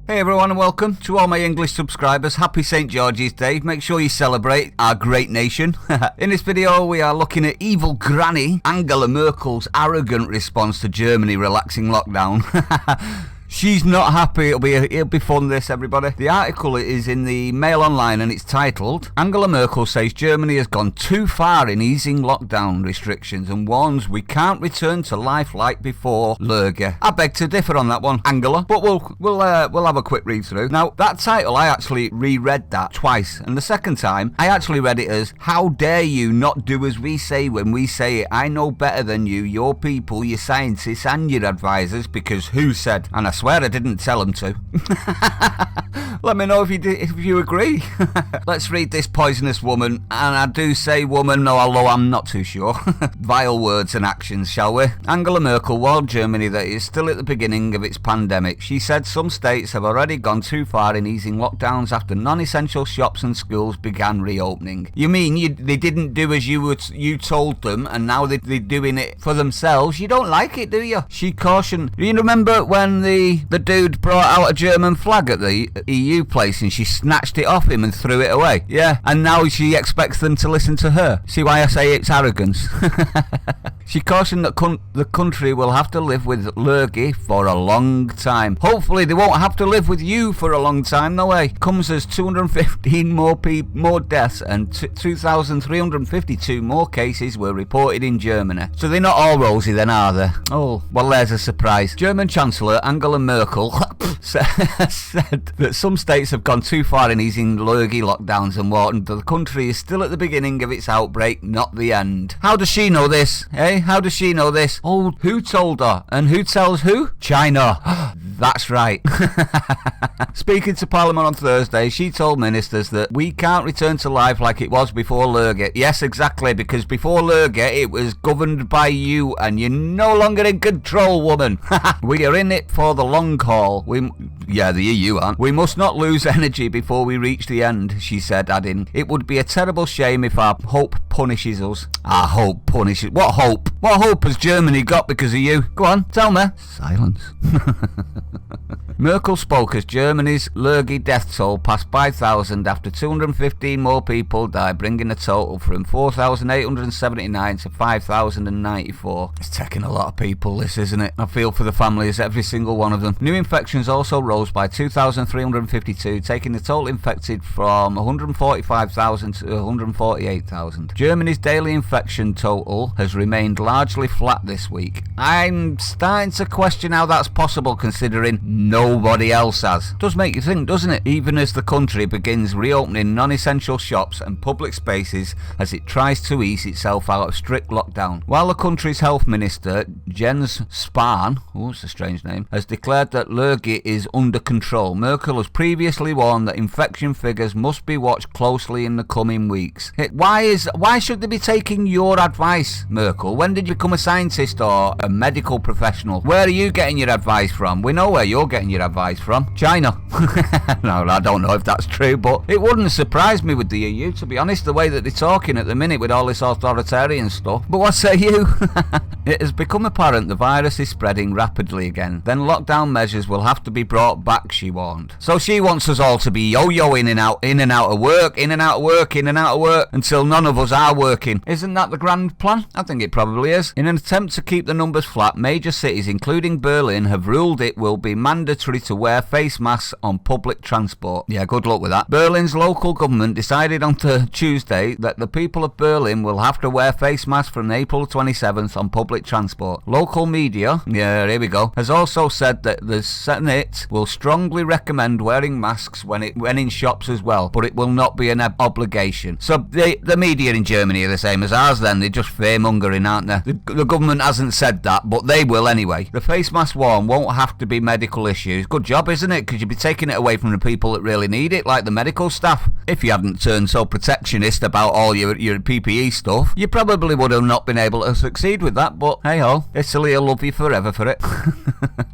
Hey everyone and welcome to all my English subscribers. Happy St. George's Day. Make sure you celebrate our great nation. In this video we are looking at evil granny Angela Merkel's arrogant response to Germany relaxing lockdown. She's not happy. It'll be fun, this, everybody. The article is in the Mail Online and it's titled, Angela Merkel says Germany has gone too far in easing lockdown restrictions and warns we can't return to life like before Lurge. I beg to differ on that one, Angela, but we'll have a quick read through. Now, that title, I actually reread that twice, and the second time, I actually read it as, how dare you not do as we say when we say it? I know better than you, your people, your scientists and your advisors, because who said? And I swear I didn't tell him to. Let me know if you agree. Let's read this poisonous woman, and I do say woman, although I'm not too sure. Vile words and actions, shall we? Angela Merkel warned Germany that it is still at the beginning of its pandemic. She said some states have already gone too far in easing lockdowns after non-essential shops and schools began reopening. You mean they didn't do as you told them, and now they're doing it for themselves? You don't like it, do you? She cautioned. You remember when the dude brought out a German flag at the EU place and she snatched it off him and threw it away? Yeah, and now she expects them to listen to her. See why I say it's arrogance? She cautioned that the country will have to live with Lurge for a long time. Hopefully they won't have to live with you for a long time, no way. Comes as 215 more deaths and 2,352 more cases were reported in Germany. So they're not all rosy then, are they? Oh, well, there's a surprise. German Chancellor Angela Merkel said that some states have gone too far in easing Lurge lockdowns and warned that the country is still at the beginning of its outbreak, not the end. How does she know this? Eh? How does she know this? Oh, who told her? And who tells who? China. That's right. Speaking to Parliament on Thursday, she told ministers that we can't return to life like it was before Lurge. Yes, exactly, because before Lurge it was governed by you and you're no longer in control, woman. We are in it for the long haul. The EU aren't. We must not lose energy before we reach the end, she said, adding, it would be a terrible shame if our hope punishes us. Our hope punishes? What hope? What hope has Germany got because of you? Go on, tell me. Silence. Merkel spoke as Germany's Lurge death toll passed 5,000 after 215 more people died, bringing the total from 4,879 to 5,094. It's taking a lot of people, this, isn't it? I feel for the families, every single one of them. New infections also rose by 2,352, taking the total infected from 145,000 to 148,000. Germany's daily infection total has remained largely flat this week. I'm starting to question how that's possible considering nobody else has. Does make you think, doesn't it? Even as the country begins reopening non-essential shops and public spaces as it tries to ease itself out of strict lockdown. While the country's health minister, Jens Spahn, it's a strange name, has declared that Lurge is under control, Merkel has previously warned that infection figures must be watched closely in the coming weeks. Why should they be taking your advice, Merkel? When did you become a scientist or a medical professional? Where are you getting your advice from? We know where you're getting your advice from. China. No, I don't know if that's true, but it wouldn't surprise me with the EU, to be honest, the way that they're talking at the minute with all this authoritarian stuff. But what say you? It has become apparent the virus is spreading rapidly again. Then lockdown measures will have to be brought back, she warned. So she wants us all to be yo-yoing in and out of work, in and out of work, in and out of work, until none of us are working. Isn't that the grand plan? I think it probably is. In an attempt to keep the numbers flat, major cities, including Berlin, have ruled it will be mandatory to wear face masks on public transport. Yeah, good luck with that. Berlin's local government decided on Tuesday that the people of Berlin will have to wear face masks from April 27th on public transport. Local media, here we go, has also said that the Senate will strongly recommend wearing masks when in shops as well, but it will not be an obligation. So the media in Germany are the same as ours then, they're just fear-mongering, aren't they? The government hasn't said that, but they will anyway. The face mask worn won't have to be medical issues. Good job, isn't it? Because you'd be taking it away from the people that really need it, like the medical staff. if you hadn't turned so protectionist about all your PPE stuff, you probably would have not been able to succeed with that, but hey ho, Italy will love you forever for it.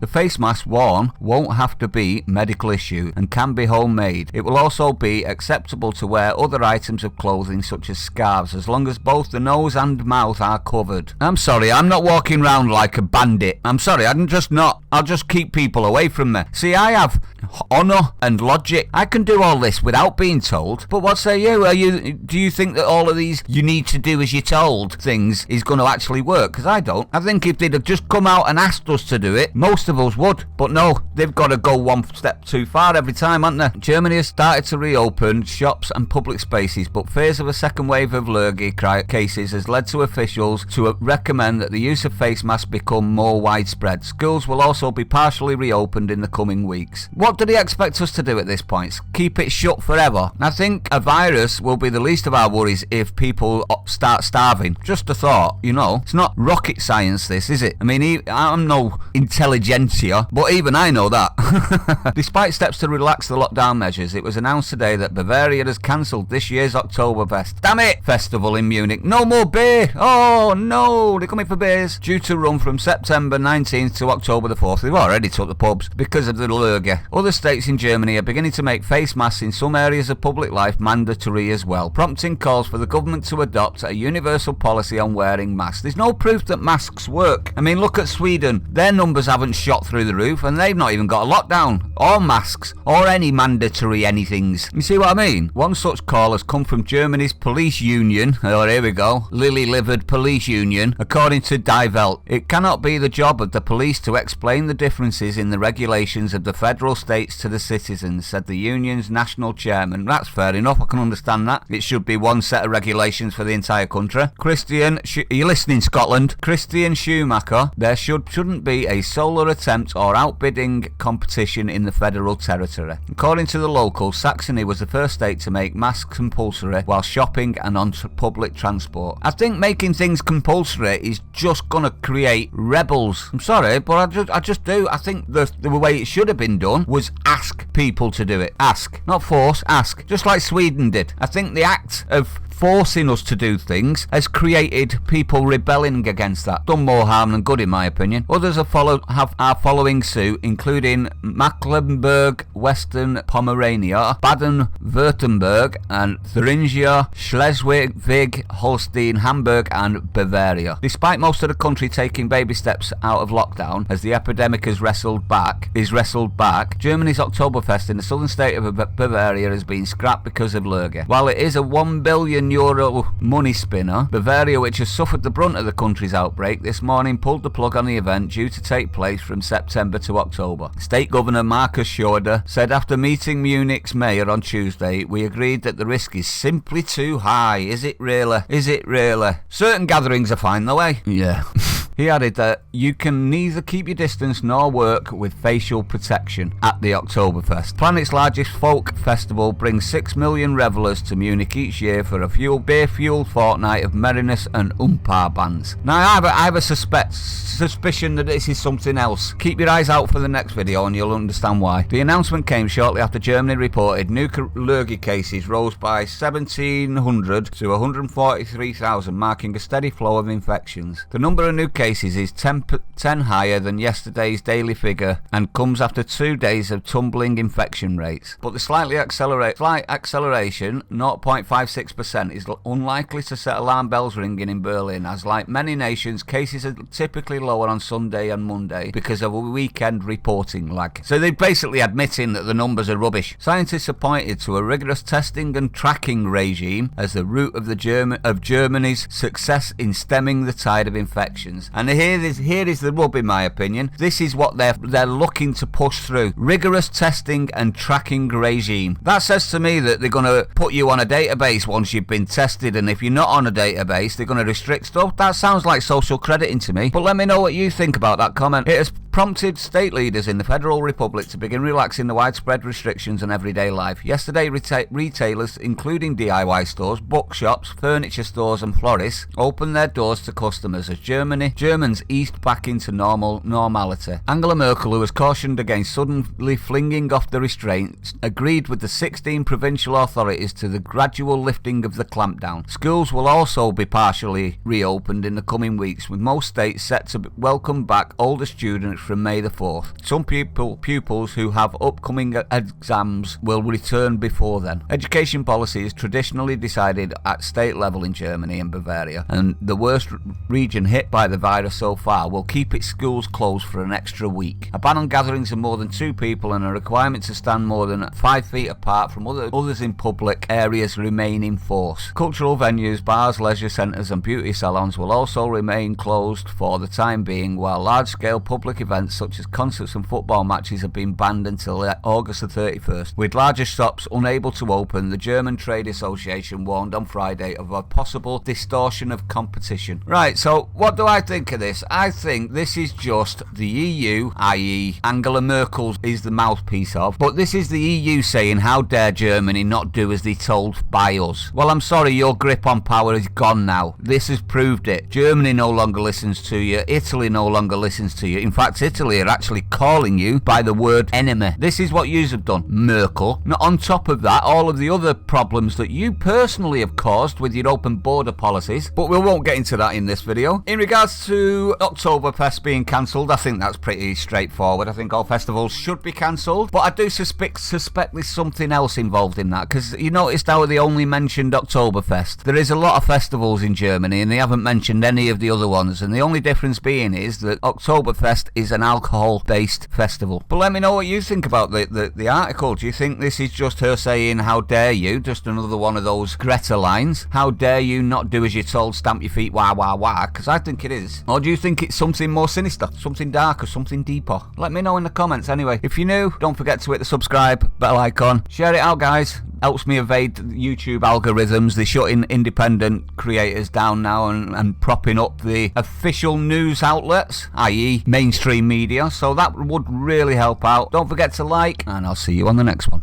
The face mask worn won't have to be medical issue and can be homemade. It will also be acceptable to wear other items of clothing such as scarves as long as both the nose and mouth are covered. I'm sorry, I'm not walking around like a bandit. I'm sorry, I'm just not. I'll just keep people away from me. See, I have honour and logic. I can do all this without being told. But what say you? Do you think that all of these you need to do as you're told things is going to actually work? Because I don't. I think if they'd have just come out and asked us to do it, most of us would. But no, they've got to go one step too far every time, haven't they? Germany has started to reopen shops and public spaces, but fears of a second wave of lurgy cases has led to officials to recommend that the use of face masks become more widespread. Schools will also be partially reopened in the coming weeks. What do they expect us to do at this point? Keep it shut forever? I think a virus will be the least of our worries if people start starving. Just a thought, you know. It's not rocket science this, is it? I mean, I'm no intelligentsia, but even I know that. Despite steps to relax the lockdown measures, it was announced today that Bavaria has cancelled this year's Oktoberfest. Damn it! Festival in Munich. No more beer! Oh no, they're coming for beers. Due to run from September 19th to October the 4th. They've already took the pubs because of the lurgy. Other states in Germany are beginning to make face masks in some areas of public life mandatory as well, prompting calls for the government to adopt a universal policy on wearing masks. There's no proof that masks work. I mean, look at Sweden. Their numbers haven't shot through the roof and they've not even got a lockdown, or masks, or any mandatory anythings. You see what I mean? One such call has come from Germany's police union. Oh, here we go. Lily-livered police union. According to Die Welt, it cannot be the job of the police to explain the differences in the regulations of the federal states to the citizens, said the union's national chairman. That's fair enough, I can understand that. It should be one set of regulations for the entire country. Are you listening, Scotland? Christian Schumacher, there shouldn't be a solar attempt or outbidding competition in the federal territory. According to the local, Saxony was the first state to make masks compulsory while shopping and on public transport. I think making things compulsory is just gonna create rebels. I'm sorry, but I just do. I think the way it should have been done was ask people to do it. Ask, not force, ask. Just like Sweden did. I think the act of forcing us to do things has created people rebelling against that. Done more harm than good, in my opinion. Others are following suit, including Mecklenburg, Western Pomerania, Baden-Württemberg, and Thuringia, Schleswig, Holstein, Hamburg, and Bavaria. Despite most of the country taking baby steps out of lockdown as the epidemic is wrestled back, Germany's Oktoberfest in the southern state of Bavaria has been scrapped because of lurgy. While it is a €1 billion money spinner, Bavaria, which has suffered the brunt of the country's outbreak, this morning pulled the plug on the event due to take place from September to October. State Governor Markus Söder said after meeting Munich's mayor on Tuesday, "We agreed that the risk is simply too high." Is it really? Is it really? Certain gatherings are fine though, eh? Yeah. He added that you can neither keep your distance nor work with facial protection at the Oktoberfest. Planet's largest folk festival brings 6 million revellers to Munich each year for a beer-fueled fortnight of merriness and umpar bands. Now I have a suspicion that this is something else. Keep your eyes out for the next video and you'll understand why. The announcement came shortly after Germany reported new lurgy cases rose by 1,700 to 143,000, marking a steady flow of infections. The number of new cases is 10 higher than yesterday's daily figure and comes after 2 days of tumbling infection rates. But the slight acceleration, 0.56%, is unlikely to set alarm bells ringing in Berlin, as like many nations, cases are typically lower on Sunday and Monday because of a weekend reporting lag. So they're basically admitting that the numbers are rubbish. Scientists have pointed to a rigorous testing and tracking regime as the root of Germany's success in stemming the tide of infections. And here is the rub, in my opinion. This is what they're looking to push through. Rigorous testing and tracking regime. That says to me that they're going to put you on a database once you've been tested, and if you're not on a database, they're going to restrict stuff. That sounds like social crediting to me. But let me know what you think about that comment. It has prompted state leaders in the Federal Republic to begin relaxing the widespread restrictions on everyday life. Yesterday, retailers, including DIY stores, bookshops, furniture stores and florists, opened their doors to customers as Germans eased back into normality. Angela Merkel, who has cautioned against suddenly flinging off the restraints, agreed with the 16 provincial authorities to the gradual lifting of the clampdown. Schools will also be partially reopened in the coming weeks, with most states set to welcome back older students from May the 4th. Some pupils who have upcoming exams will return before then. Education policy is traditionally decided at state level in Germany and Bavaria, and the worst region hit by the virus so far will keep its schools closed for an extra week. A ban on gatherings of more than 2 people and a requirement to stand more than 5 feet apart from others in public areas remain in force. Cultural venues, bars, leisure centres and beauty salons will also remain closed for the time being, while large-scale public events such as concerts and football matches have been banned until August the 31st. With larger shops unable to open, the German Trade Association warned on Friday of a possible distortion of competition. Right, so what do I think of this? I think this is just the EU, i.e. Angela Merkel is the mouthpiece of, but this is the EU saying, how dare Germany not do as they told by us. Well, I'm sorry, your grip on power is gone now. This has proved it. Germany no longer listens to you. Italy no longer listens to you. In fact, Italy are actually calling you by the word enemy. This is what yous have done, Merkel. Now, on top of that, all of the other problems that you personally have caused with your open border policies, but we won't get into that in this video. In regards to Oktoberfest being cancelled, I think that's pretty straightforward. I think all festivals should be cancelled, but I do suspect there's something else involved in that, because you noticed how they only mentioned Oktoberfest. There is a lot of festivals in Germany and they haven't mentioned any of the other ones, and the only difference being is that Oktoberfest is an alcohol-based festival. But let me know what you think about the article. Do you think this is just her saying, how dare you, just another one of those Greta lines, how dare you not do as you're told, stamp your feet, wah wah wah, because I think it is. Or do you think it's something more sinister, something darker, something deeper? Let me know in the comments anyway. If you're new, don't forget to hit the subscribe, bell icon, share it out guys. Helps me evade YouTube algorithms. They're shutting independent creators down now and propping up the official news outlets, i.e. mainstream media, so that would really help out. Don't forget to like, and I'll see you on the next one.